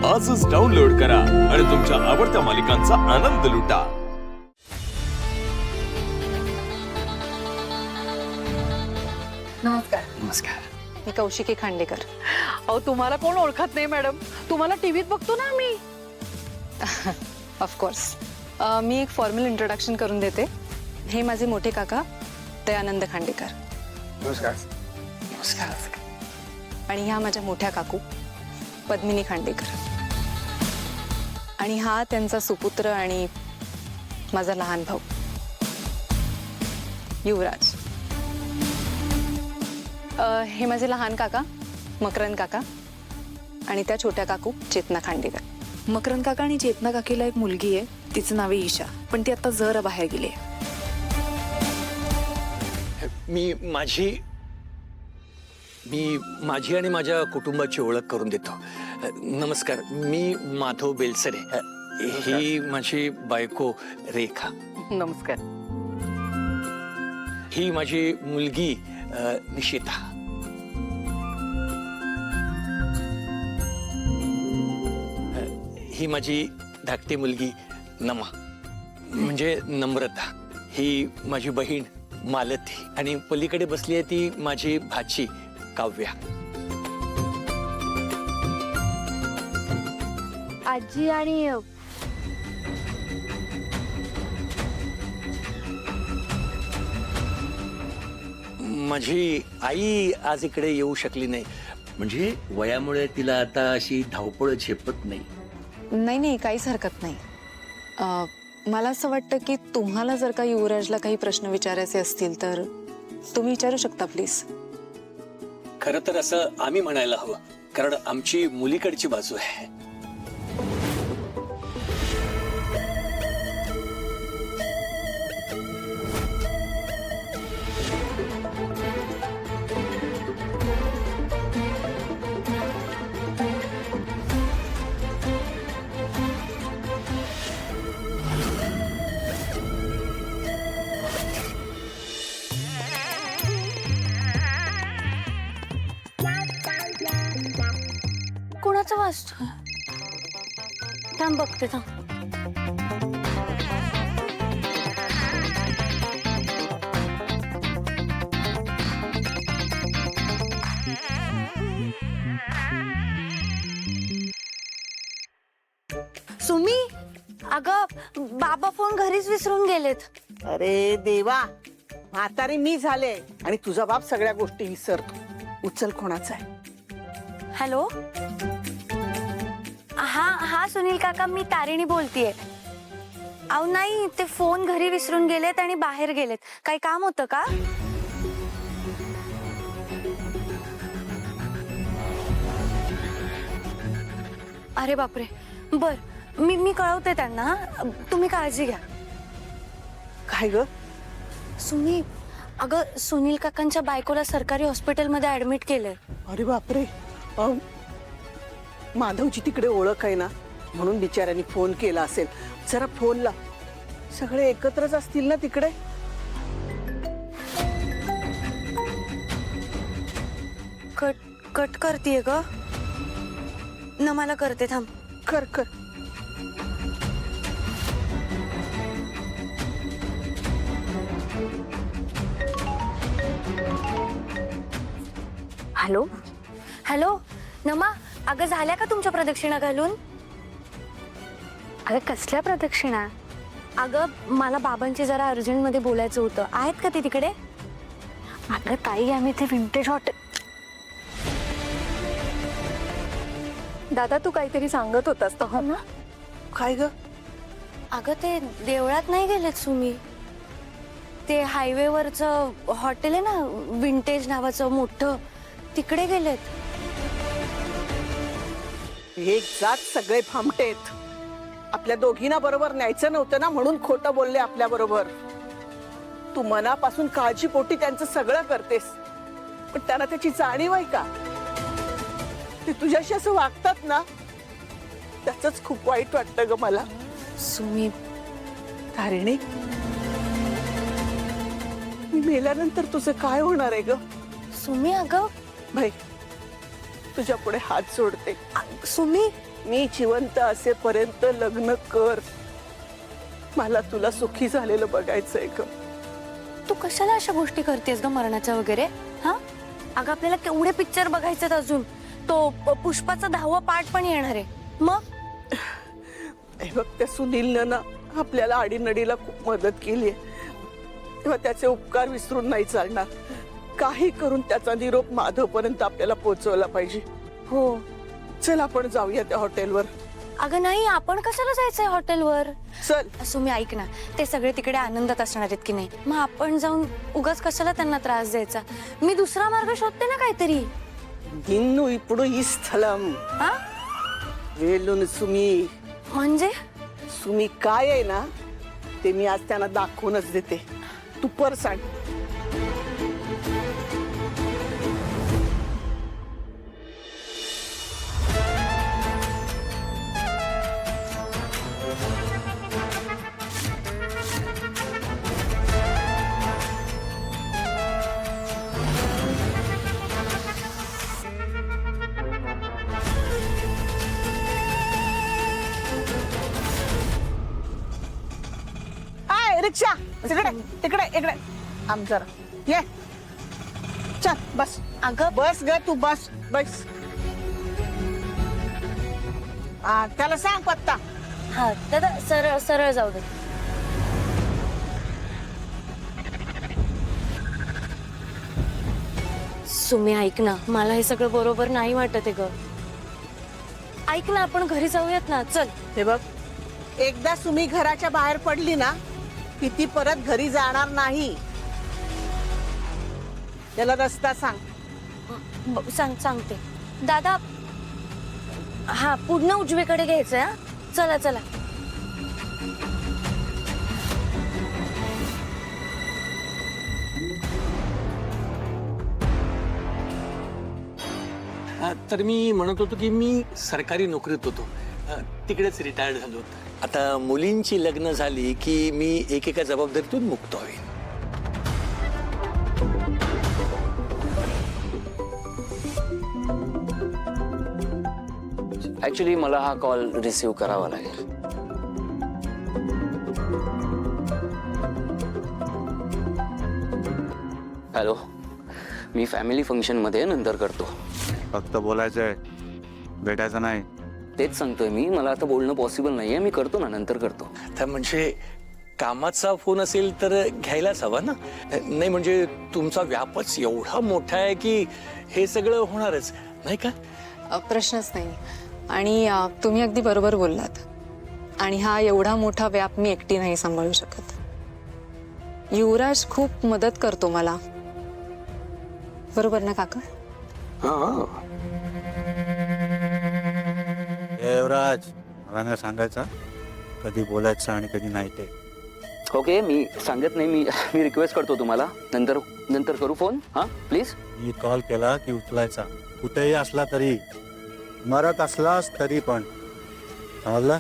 आजच डाउनलोड करा आणि तुमच्या आवडत्या मालिकांचा आनंद लुटा। नमस्कार। नमस्कार। मी कौशिकी खांडेकर। अहो तुम्हाला कोण ओळखत नाही मॅडम, तुम्हाला टीव्हीत बघतो ना आम्ही। ऑफकोर्स मी एक फॉर्मल इंट्रोडक्शन करून देते। हे माझे मोठे काका दयानंद खांडेकर। नमस्कार। नमस्कार। आणि ह्या माझ्या मोठ्या काकू पद्मिनी खांडेकर। आणि हा त्यांचा सुपुत्र आणि माझा लहान भाऊ युवराज। हे माझे लहान काका मकरंद काका आणि त्या छोट्या काकू चेतना खांडेकर। मकरंद काका आणि चेतना काकीला एक मुलगी आहे, तिचं नाव आहे ईशा, पण ती आता जरा बाहेर गेली आहे। मी माझी आणि माझ्या कुटुंबाची ओळख करून देतो। नमस्कार, मी माधव बेलसरे। ही माझी बायको रेखा। नमस्कार। ही माझी मुलगी निशिता। ही माझी धाकटी मुलगी नमा म्हणजे नम्रता। ही माझी बहीण मालती आणि पलीकडे बसली आहे ती माझी भाची काव्या। आजी आणि माझी आई आज इकडे येऊ शकली नाही। म्हणजे वयामुळे तिला आता अशी धावपळ झेपत नाही। नाही नाही, काहीच हरकत नाही। मला असं वाटतं की तुम्हाला जर का युवराजला काही प्रश्न विचारायचे असतील तर तुम्ही विचारू शकता प्लीज। खरं तर असं आम्ही म्हणायला हवं, कारण आमची मुलीकडची बाजू आहे। कोणाचं वाजतो? थांब बघते थांब। सुमी, अगं बाबा फोन घरीच विसरून गेलेत। अरे देवा, म्हातारी मी झाले आणि तुझा बाप सगळ्या गोष्टी विसरतो। उचल कोणाचा आहे? हॅलो, हा सुनील काका, मी तारिणी बोलतीये। अहो नाही, ते फोन घरी विसरून गेलेत आणि बाहेर गेलेत। काही काम होतं का? अरे बापरे, बर मी कळवते त्यांना, तुम्ही काळजी घ्या। काय ग? सुनी, अगं सुनील काकांच्या बायकोला सरकारी हॉस्पिटलमध्ये ऍडमिट केलंय। अरे बापरे, माधवची तिकडे ओळख आहे ना, म्हणून बिचाऱ्यांनी फोन केला असेल। जरा फोन ला, सगळे एकत्रच असतील ना तिकडे। कट करतीये ग न, मला करते थांब। कर कर। हॅलो हॅलो नमा, अगं झाल्या का तुमच्या प्रदक्षिणा घालून? अगं कसल्या प्रदक्षिणा? अगं मला बाबांची जरा अर्जंट मध्ये बोलायचं होतं। आहेत का ते तिकडे? अगं ताई, आम्ही ते विंटेज हॉटेल। दादा तू काहीतरी सांगत होतास तो ना? काय ग? अगं ते देवळात नाही गेलेत सुमी, ते हायवेवरचं हॉटेल आहे ना विंटेज नावाचं मोठं, तिकडे गेलेत। एक जात सगळे फामटेत। आपल्या दोघींना बरोबर न्यायचं नव्हतं ना, म्हणून खोटं बोलले आपल्या बरोबर। तू मनापासून काळजीपोटी त्यांचं सगळं करतेस, पण त्यांना त्याची जाणीव आहे का? ते तुझ्याशी असं वागतात ना, त्याच खूप वाईट वाटतं ग मला। सुमी, तारिणी, मी मेल्यानंतर तुझं काय होणार आहे ग? सुमी अगं भाई, तुझ्या पुढे हात जोडते। सुमी मी जिवंत असेपर्यंत लग्न कर. मला तुला सुखी झालेलं बघायचंय ग. तू कशाला अशा गोष्टी करतेस ग मरणाच्या वगैरे? हा अगं आपल्याला केवढे पिक्चर बघायचे अजून. तो पुष्पाचा 10वा पार्ट पण येणार आहे. मग हे बघ, त्या सुनीलनं ना आपल्याला आडीनडीला खूप मदत केली आहे, तेव्हा त्याचे उपकार विसरून नाही चालणार. काही करून त्याचा निरोप माधवपर्यंत आपल्याला पोहोचवला पाहिजे. हो. चल आपण जाऊया त्या हॉटेलवर. अगं नाही, आपण कशाला जायचंय हॉटेलवर? चल. असो, मी ऐक ना, ते सगळे तिकडे आनंदात असणार आहेत की नाही, मग आपण जाऊन उगाच कशाला त्यांना त्रास द्यायचा? मी दुसरा मार्ग शोधते ना काहीतरी. इन्नु इपडू ही स्थलम हा वेलून सुमी. म्हणजे सुमी काय आहे ना ते मी आज त्यांना दाखवूनच देते. तू पर सांग. हाय रिक्षा, तिकडे तिकडे इकडे आम जरा ये. चल बस. अगं बस ग तू, बस बस. त्याला सांग पत्ता. हा दादा, सरळ सरळ जाऊ दे. सुमी ऐक ना, मला हे सगळं बरोबर नाही वाटत आहे ग. ऐक ना, आपण घरी जाऊयात ना. चल. हे बघ, एकदा सुमी घराच्या बाहेर पडली ना की ती परत घरी जाणार नाही. त्याला रस्ता सांग. सांगते दादा. हा पूर्ण उजवीकडे घ्यायचंय. हा चला चला. तर मी म्हणत होतो की मी सरकारी नोकरीत होतो, तिकडेच रिटायर्ड झालो. आता मुलींची लग्न झाली की मी एकेका जबाबदारीतून मुक्त होईल. ऍक्च्युली मला हा कॉल रिसीव्ह करावा लागेल. हॅलो, मी फॅमिली फंक्शन मध्ये नंतर करतो. फक्त बोलायचंय, भेटायचं नाही. तेच सांगतोय मी, मला आता बोलणं पॉसिबल नाहीये. मी करतो ना, नंतर करतो. तर म्हणजे कामाचा फोन असेल तर घ्यायलाच हवा ना. नाही म्हणजे तुमचा व्यापच एवढा मोठा आहे की हे सगळं होणारच नाही का? प्रश्नच नाही. आणि तुम्ही अगदी बरोबर बोललात. आणि हा एवढा मोठा व्याप मी एकटी नाही सांभाळू शकत. युवराज खूप मदत करतो मला, बरोबर ना काका? युवराज, मला नाही सांगायचं कधी बोलायचं आणि कधी नाही ते. ओके, मी सांगत नाही. मी रिक्वेस्ट करतो तुम्हाला, नंतर करू फोन. हा प्लीज. मी कॉल केला की उचलायचा, कुठेही असला तरी, मरत असलास तरी पण, समजलं?